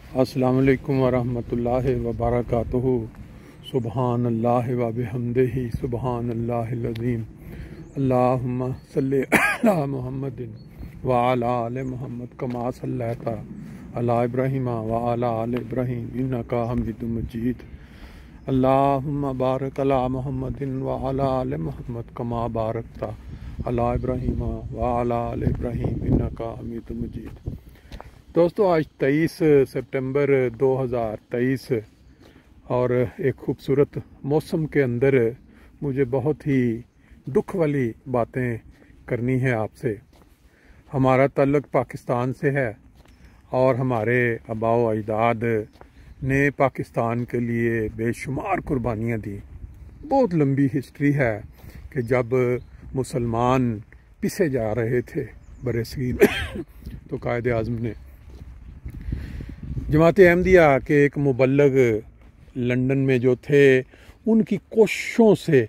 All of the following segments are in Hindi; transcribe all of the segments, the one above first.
अस्सलाम वालेकुम वरहमतुल्लाहि वबरकातुहू। सुबहानल्लाहि व बिहम्दिही सुबहानल्लाहिल अज़ीम। अल्लाहुम्मा सल्लि अला मुहम्मदिन व अला आलि मुहम्मद कमा सल्लैता अला इब्राहीम व अला आलि इब्राहीम इन्नका हमीदुम मजीद। अल्लाहुम्मा बारिक अला मुहम्मदिन व अला आलि मुहम्मद कमा बारकता अला इब्राहीम व अला आलि इब्राहीम इन्नका हमीदुम मजीद। दोस्तों, आज 23 सितंबर 2023 और एक खूबसूरत मौसम के अंदर मुझे बहुत ही दुख वाली बातें करनी है आपसे। हमारा ताल्लुक़ पाकिस्तान से है और हमारे आबाओ अजदाद ने पाकिस्तान के लिए बेशुमार कुर्बानियाँ दी। बहुत लंबी हिस्ट्री है कि जब मुसलमान पिसे जा रहे थे बरसगीर में तो कायद आज़म ने जमात अहमदिया के एक मुबल्लग लंदन में जो थे उनकी कोशिशों से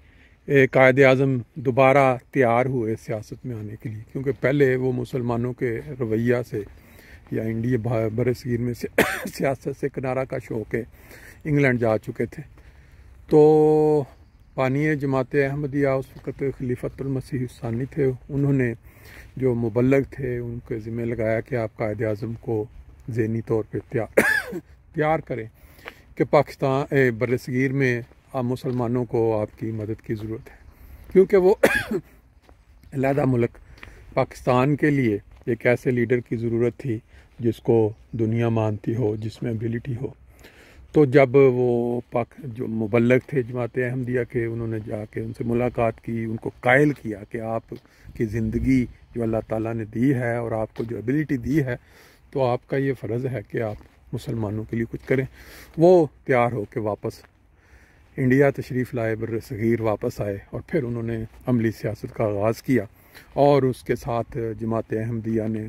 कायद आज़म दोबारा तैयार हुए सियासत में आने के लिए, क्योंकि पहले वो मुसलमानों के रवैया से या इंडिया बरसगीर में से सियासत से किनारा कश होकर इंग्लैंड जा चुके थे। तो पानी जमात अहमदिया उस वक़्त खलीफतुल मसीह सानी थे, उन्होंने जो मुबल्लग थे उनके ज़िम्मे लगाया कि आप कायद आज़म को ज़हनी तौर पे तैयार करें कि पाकिस्तान बरसगीर में आप मुसलमानों को आपकी मदद की ज़रूरत है, क्योंकि वो अलहदा मुल्क पाकिस्तान के लिए एक ऐसे लीडर की ज़रूरत थी जिसको दुनिया मानती हो, जिसमें एबिलिटी हो। तो जब वो जो मुबल्लग थे जमात अहमदिया के, उन्होंने जाके उनसे मुलाकात की, उनको कायल किया कि आपकी ज़िंदगी जो अल्लाह ताला ने दी है और आपको जो एबिलिटी दी है, तो आपका ये फ़र्ज़ है कि आप मुसलमानों के लिए कुछ करें। वो तैयार हो के वापस इंडिया तशरीफ़ लाए, बरसगीर वापस आए और फिर उन्होंने अमली सियासत का आगाज़ किया और उसके साथ जमात अहमदिया ने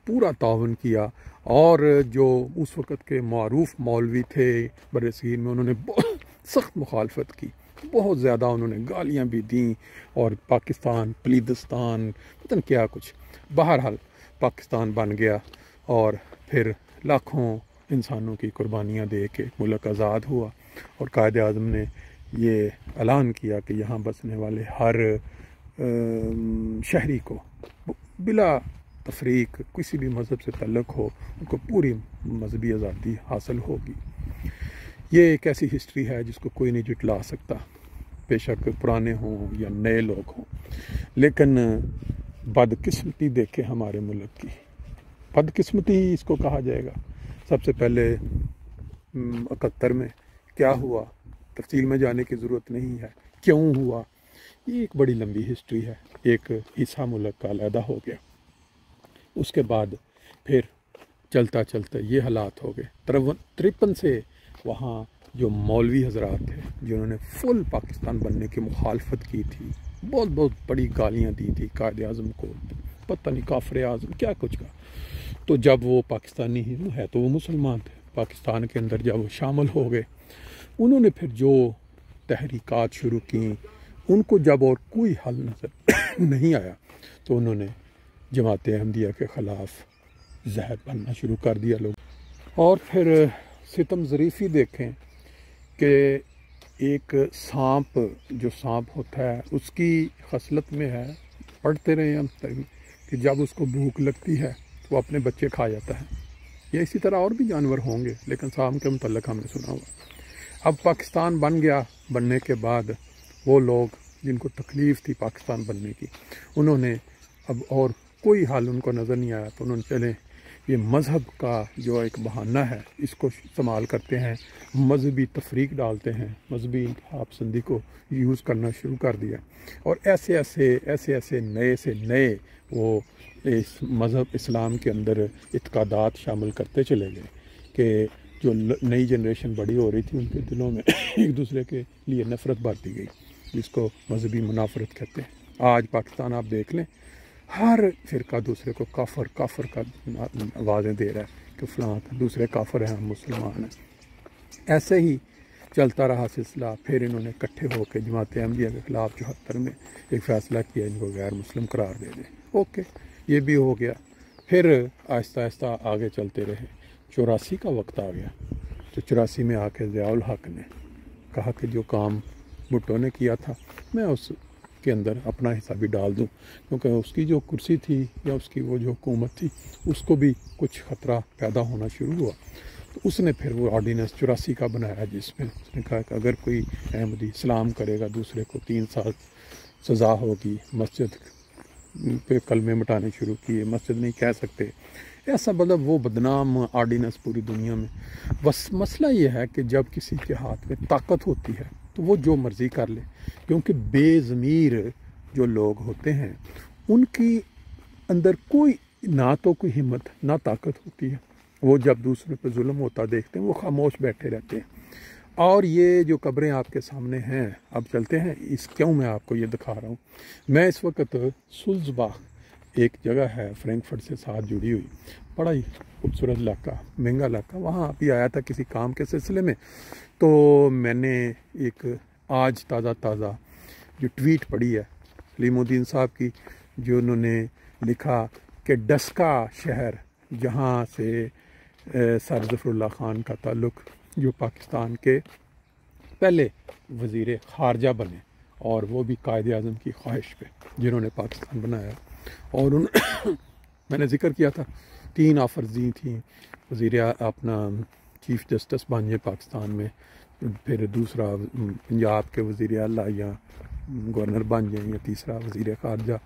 पूरा ताउन किया। और जो उस वक़्त के मारूफ मौलवी थे बरसगीर में, उन्होंने बहुत सख्त मुखालफत की, बहुत ज़्यादा उन्होंने गालियाँ भी दी और पाकिस्तान पलीदिस्तान पता नहीं क्या कुछ। बहरहाल पाकिस्तान बन गया और फिर लाखों इंसानों की कुर्बानियाँ दे के मुल्क आज़ाद हुआ और कायद आज़म ने ये ऐलान किया कि यहाँ बसने वाले हर शहरी को बिला तफरीक किसी भी मज़हब से तल्लुक़ हो, उनको पूरी मजहबी आज़ादी हासिल होगी। ये एक ऐसी हिस्ट्री है जिसको कोई नहीं जुटला सकता, बेशक पुराने हों या नए लोग हों। लेकिन बदकिस्मती देखे हमारे मुल्क की, बदकिस्मती ही इसको कहा जाएगा। सबसे पहले 71 में क्या हुआ, तफसील में जाने की ज़रूरत नहीं है, क्यों हुआ, ये एक बड़ी लंबी हिस्ट्री है। एक हिस्सा मुल्क का अलहदा हो गया, उसके बाद फिर चलता चलता ये हालात हो गए। 53 से वहाँ जो मौलवी हजरात थे जिन्होंने फुल पाकिस्तान बनने की मुखालफत की थी, बहुत बहुत बड़ी गालियाँ दी थी कायद आज़म को, पता नहीं काफिर आज़म क्या कुछ का। तो जब वो पाकिस्तानी ही है तो वो मुसलमान थे, पाकिस्तान के अंदर जब वो शामिल हो गए, उन्होंने फिर जो तहरीकात शुरू की, उनको जब और कोई हल नज़र नहीं आया तो उन्होंने जमात अहमदिया के ख़िलाफ़ जहर बनना शुरू कर दिया लोग। और फिर सितम ज़रीफ़ी देखें कि एक सांप, जो सांप होता है उसकी खसलत में है, पढ़ते रहे हम तभी, कि जब उसको भूख लगती है वो अपने बच्चे खा जाता है। या इसी तरह और भी जानवर होंगे, लेकिन सांप के मुतल्लिक़ हमने सुना हुआ। अब पाकिस्तान बन गया, बनने के बाद वो लोग जिनको तकलीफ़ थी पाकिस्तान बनने की, उन्होंने अब और कोई हल उनको नज़र नहीं आया तो उन्होंने चले ये मज़हब का जो एक बहाना है इसको इस्तेमाल करते हैं, मजहबी तफरीक डालते हैं, मजहबी आपसंदी को यूज़ करना शुरू कर दिया। और ऐसे ऐसे नए से नए वो इस मज़हब इस्लाम के अंदर इत्क़ादात शामिल करते चले गए कि जो नई जनरेशन बड़ी हो रही थी उनके दिलों में एक दूसरे के लिए नफ़रत बढ़ती गई, जिसको मजहबी मुनाफरत कहते हैं। आज पाकिस्तान आप देख लें, हर फ़िरका दूसरे को काफ़र काफ़र का आवाज़ें दे रहा है कि फ़लाँ दूसरे काफ़र हैं, हम मुसलमान हैं। ऐसे ही चलता रहा सिलसिला। फिर इन्होंने इकट्ठे होकर जमात अहमदिया के ख़िलाफ़ 74 में एक फ़ैसला किया, इनको गैर मुस्लिम करार दे दें। ओके, ये भी हो गया। फिर आहिस्ता आहिस्ता आगे चलते रहे। 84 का वक्त आ गया तो 84 में आके ज़ियाउल हक ने कहा कि जो काम भुट्टो ने किया था मैं उसके अंदर अपना हिस्सा भी डाल दूं, क्योंकि उसकी जो कुर्सी थी या उसकी वो जो हुकूमत थी उसको भी कुछ ख़तरा पैदा होना शुरू हुआ। तो उसने फिर वो ऑर्डिनेंस 84 का बनाया, जिसमें उसने कहा कि अगर कोई अहमदी इस्लाम करेगा दूसरे को 3 साल सज़ा होगी, मस्जिद पे कलमे मिटाने शुरू किए, मस्जिद नहीं कह सकते, ऐसा मतलब वो बदनाम ऑर्डिनेंस पूरी दुनिया में। बस मसला ये है कि जब किसी के हाथ में ताकत होती है तो वो जो मर्ज़ी कर ले, क्योंकि बेज़मीर जो लोग होते हैं उनकी अंदर कोई ना तो कोई हिम्मत ना ताकत होती है। वो जब दूसरे पर जुल्म होता देखते हैं वो खामोश बैठे रहते हैं। और ये जो कब्रें आपके सामने हैं, अब चलते हैं इस क्यों मैं आपको ये दिखा रहा हूँ। मैं इस वक्त सुल्ज़बाग एक जगह है फ्रैंकफर्ट से साथ जुड़ी हुई, बड़ा ही खूबसूरत इलाका, महंगा इलाका, वहाँ अभी आया था किसी काम के सिलसिले में। तो मैंने एक आज ताज़ा जो ट्वीट पढ़ी है सलीमुद्दीन साहब की, जो उन्होंने लिखा कि डस्का शहर जहाँ से सर ज़फ़रुल्लाह ख़ान का ताल्लुक़, जो पाकिस्तान के पहले वज़ीर ख़ारजा बने और वो भी कायद आज़म की ख्वाहिश पे जिन्होंने पाकिस्तान बनाया। और उन मैंने ज़िक्र किया था 3 ऑफ़र्स दी थी, वज़ीर अपना चीफ़ जस्टिस बन जाए पाकिस्तान में, फिर दूसरा पंजाब के वज़ीर आला या गवर्नर बन जाए, या तीसरा वज़ीर ख़ारजा।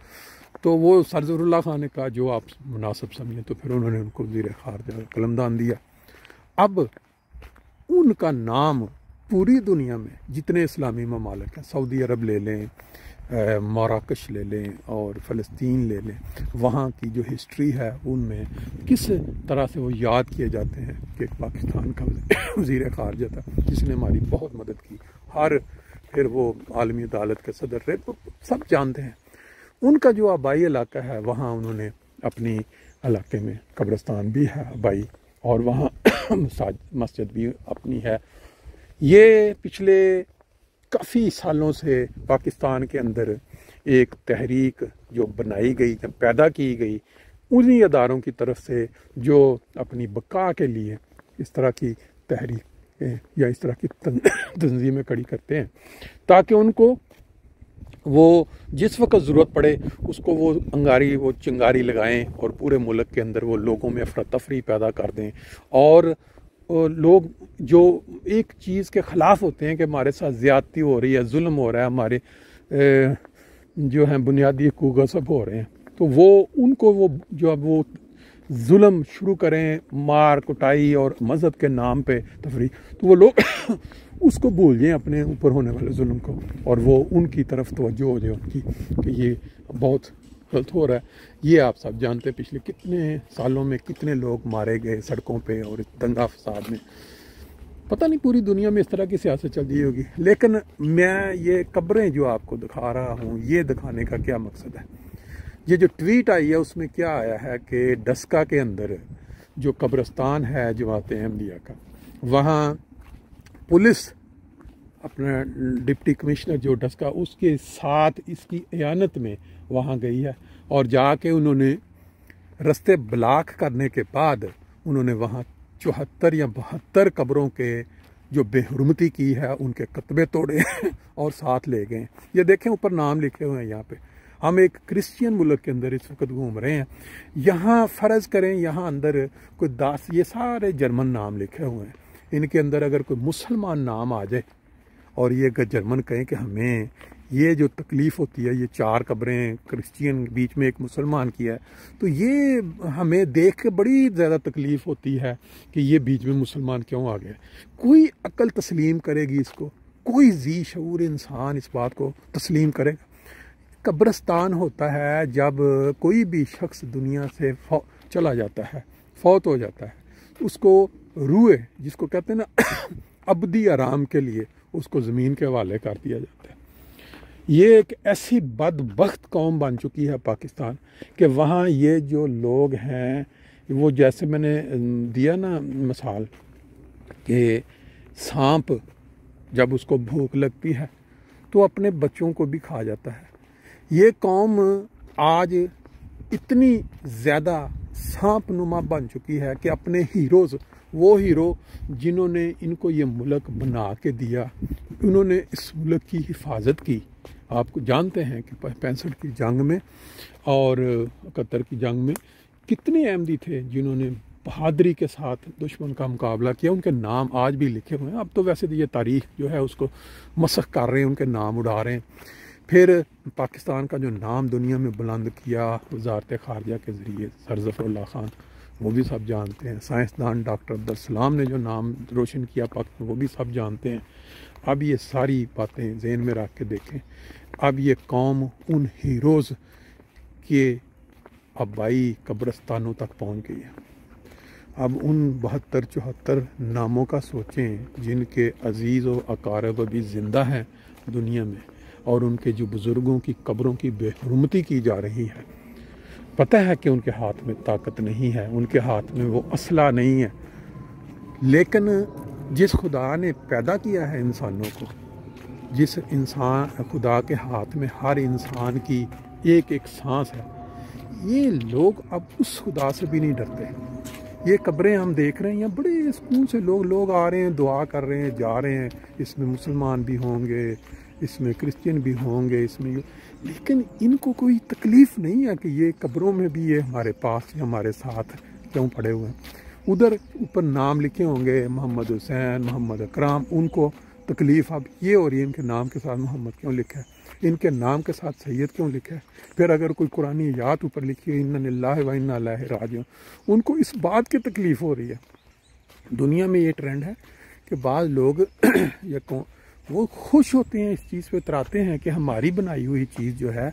तो वो सर ज़फ़रुल्लाह ख़ान ने कहा जो आप मुनासिब समझें, तो फिर उन्होंने उनको वज़ीर ख़ारजा कलमदान दिया। अब उनका नाम पूरी दुनिया में जितने इस्लामी ममालिक हैं, सऊदी अरब ले लें, मराकश ले लें और फ़लस्तीन ले लें, वहाँ की जो हिस्ट्री है उनमें किस तरह से वो याद किए जाते हैं कि पाकिस्तान का वज़ीर ख़ारजा था जिसने हमारी बहुत मदद की, फिर वो आलमी अदालत के सदर रहे, तो सब जानते हैं। उनका जो आबाई इलाका है वहाँ उन्होंने अपनी इलाके में कब्रिस्तान भी है आबाई, और वहाँ मस्जिद भी अपनी है। ये पिछले काफ़ी सालों से पाकिस्तान के अंदर एक तहरीक जो बनाई गई, जब पैदा की गई, उन्हीं अदारों की तरफ से जो अपनी बका के लिए इस तरह की तहरीक या इस तरह की तंजीमें खड़ी करते हैं, ताकि उनको वो जिस वक्त ज़रूरत पड़े उसको वो अंगारी, वो चिंगारी लगाएं और पूरे मुल्क के अंदर वो लोगों में अफरा तफरी पैदा कर दें। और लोग जो एक चीज़ के ख़िलाफ़ होते हैं कि हमारे साथ ज़्यादती हो रही है, जुल्म हो रहा है, हमारे जो हैं बुनियादी हकूक़ गस्ब हो रहे हैं, तो वो उनको वो जो अब वो जुल्म शुरू करें, मार कुटाई और मज़हब के नाम पे तफरी, तो वो लोग उसको भूल जाएं अपने ऊपर होने वाले जुल्म को, और वो उनकी तरफ तवज्जो हो जाए उनकी कि ये बहुत गलत हो रहा है। ये आप सब जानते हैं पिछले कितने सालों में कितने लोग मारे गए सड़कों पे और दंगा फसाद में। पता नहीं पूरी दुनिया में इस तरह की सियासत चल रही होगी। लेकिन मैं ये कब्रें जो आपको दिखा रहा हूँ, ये दिखाने का क्या मकसद है। ये जो ट्वीट आई है उसमें क्या आया है कि डस्का के अंदर जो कब्रिस्तान है जमात अहमदिया का, वहाँ पुलिस अपना डिप्टी कमिश्नर जो डस्का उसके साथ इसकी इयानत में वहाँ गई है, और जाके उन्होंने रास्ते ब्लॉक करने के बाद उन्होंने वहाँ 74 या 72 कब्रों के जो बेहुरमती की है उनके कतबे तोड़े और साथ ले गए। ये देखें ऊपर नाम लिखे हुए हैं यहाँ पे। हम एक क्रिश्चियन मुल्क के अंदर इस वक्त घूम रहे हैं, यहाँ फ़र्ज़ करें यहाँ अंदर कोई 10, ये सारे जर्मन नाम लिखे हुए हैं, इनके अंदर अगर कोई मुसलमान नाम आ जाए और ये अगर जर्मन कहें कि हमें ये जो तकलीफ़ होती है, ये 4 कब्रें क्रिश्चियन बीच में एक मुसलमान की है, तो ये हमें देख के बड़ी ज़्यादा तकलीफ़ होती है कि ये बीच में मुसलमान क्यों आ गया। कोई अक्ल तस्लीम करेगी इसको? कोई जी शऊर इंसान इस बात को तस्लीम करेगा? कब्रिस्तान होता है जब कोई भी शख्स दुनिया से चला जाता है, फौत हो जाता है, उसको रूए जिसको कहते हैं ना अबदी आराम के लिए उसको ज़मीन के हवाले कर दिया जाता है। ये एक ऐसी बदबख्त कौम बन चुकी है पाकिस्तान कि वहाँ ये जो लोग हैं, वो जैसे मैंने दिया ना मिसाल कि सांप जब उसको भूख लगती है तो अपने बच्चों को भी खा जाता है। ये कौम आज इतनी ज़्यादा सांप नुमा बन चुकी है कि अपने हीरोज़ वो हीरो जिन्होंने इनको ये मुल्क बना के दिया, उन्होंने इस मुल्क की हिफाजत की। आपको जानते हैं कि 65 की जंग में और 71 की जंग में कितने अहमदी थे जिन्होंने बहादुरी के साथ दुश्मन का मुकाबला किया। उनके नाम आज भी लिखे हुए हैं। अब तो वैसे तो ये तारीख जो है उसको मसख कर रहे हैं, उनके नाम उड़ा रहे हैं। फिर पाकिस्तान का जो नाम दुनिया में बुलंद किया वज़ारत ख़ारजा के ज़रिए, सर ज़फ़रुल्लाह ख़ान, वो भी सब जानते हैं। साइंसदान डॉक्टर अब्दुल सलाम ने जो नाम रोशन किया पाकिस्तान, वो भी सब जानते हैं। अब ये सारी बातें ज़हन में रख के देखें। अब ये कौम उन हीरोज़ के आबाई कब्रिस्तानों तक पहुँच गई है। अब उन 72-74 नामों का सोचें जिनके अजीज़ व अकारब अभी ज़िंदा हैं दुनिया में, और उनके जो बुज़ुर्गों की कब्रों की बेहुरमती की जा रही है। पता है कि उनके हाथ में ताकत नहीं है, उनके हाथ में वो असला नहीं है, लेकिन जिस खुदा ने पैदा किया है इंसानों को, जिस इंसान खुदा के हाथ में हर इंसान की एक एक सांस है, ये लोग अब उस खुदा से भी नहीं डरते। ये कब्रें हम देख रहे हैं, यहाँ बड़े सुकून से लोग आ रहे हैं, दुआ कर रहे हैं, जा रहे हैं। इसमें मुसलमान भी होंगे, इसमें क्रिश्चियन भी होंगे, इसमें, लेकिन इनको कोई तकलीफ़ नहीं है कि ये कब्रों में भी ये हमारे पास हमारे साथ क्यों पड़े हुए हैं। उधर ऊपर नाम लिखे होंगे मोहम्मद हुसैन, मोहम्मद अकरम, उनको तकलीफ़ अब ये हो रही है इनके नाम के साथ मोहम्मद क्यों लिखा है, इनके नाम के साथ सैयद क्यों लिखा है। फिर अगर कोई कुरानी आयत ऊपर लिखी है इन्ना लिल्लाहि व इन्ना इलैहि राजिऊन, उनको इस बात की तकलीफ़ हो रही है। दुनिया में ये ट्रेंड है कि बाद लोग या वो खुश होते हैं, इस चीज़ पे इतराते हैं कि हमारी बनाई हुई चीज़ जो है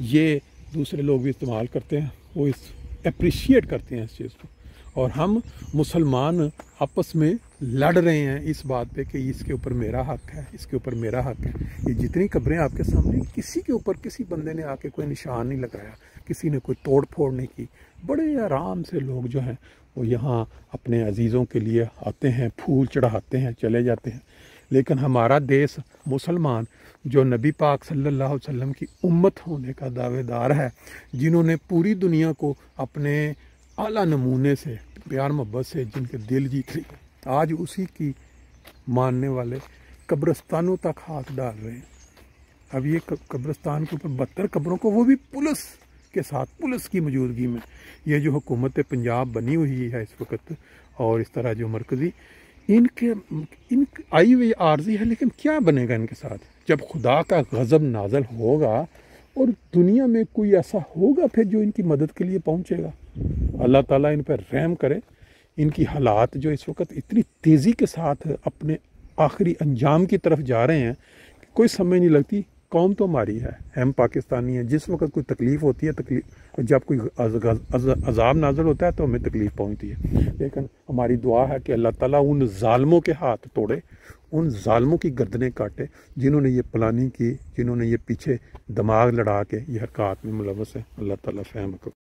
ये दूसरे लोग भी इस्तेमाल करते हैं, वो इस अप्रिशिएट करते हैं इस चीज़ को। और हम मुसलमान आपस में लड़ रहे हैं इस बात पे कि इसके ऊपर मेरा हक है, इसके ऊपर मेरा हक है। ये जितनी कब्रें आपके सामने, किसी के ऊपर किसी बंदे ने आके कोई निशान नहीं लगाया, किसी ने कोई तोड़ फोड़ नहीं की। बड़े आराम से लोग जो हैं वो यहाँ अपने अजीज़ों के लिए आते हैं, फूल चढ़ाते हैं, चले जाते हैं। लेकिन हमारा देश मुसलमान जो नबी पाक सल्लल्लाहु अलैहि वसल्लम की उम्मत होने का दावेदार है, जिन्होंने पूरी दुनिया को अपने आला नमूने से प्यार मोहब्बत से जिनके दिल जीत ली, आज उसी की मानने वाले कब्रिस्तानों तक हाथ डाल रहे हैं। अब ये कब्रिस्तान के ऊपर 72 कब्रों को, वो भी पुलिस के साथ, पुलिस की मौजूदगी में, ये जो हुकूमत पंजाब बनी हुई है इस वक्त, और इस तरह जो मरकज़ी इन आई हुई आर्जी है, लेकिन क्या बनेगा इनके साथ जब खुदा का गज़ब नाज़िल होगा और दुनिया में कोई ऐसा होगा फिर जो इनकी मदद के लिए पहुंचेगा। अल्लाह ताला इन पर रहम करे। इनकी हालात जो इस वक्त इतनी तेज़ी के साथ अपने आखिरी अंजाम की तरफ जा रहे हैं कि कोई समझ नहीं लगती। कौम तो हमारी है, हम पाकिस्तानी हैं। जिस वक्त कोई तकलीफ़ होती है, जब कोई अज़ाब नाज़िल होता है तो हमें तकलीफ़ पहुंचती है, लेकिन हमारी दुआ है कि अल्लाह ताला उन ज़ालिमों के हाथ तोड़े, उन ज़ालिमों की गर्दनें काटे जिन्होंने ये प्लानिंग की, जिन्होंने ये पीछे दिमाग लड़ा के ये हरकत में मुलव्वस है। अल्लाह ताला फ़हम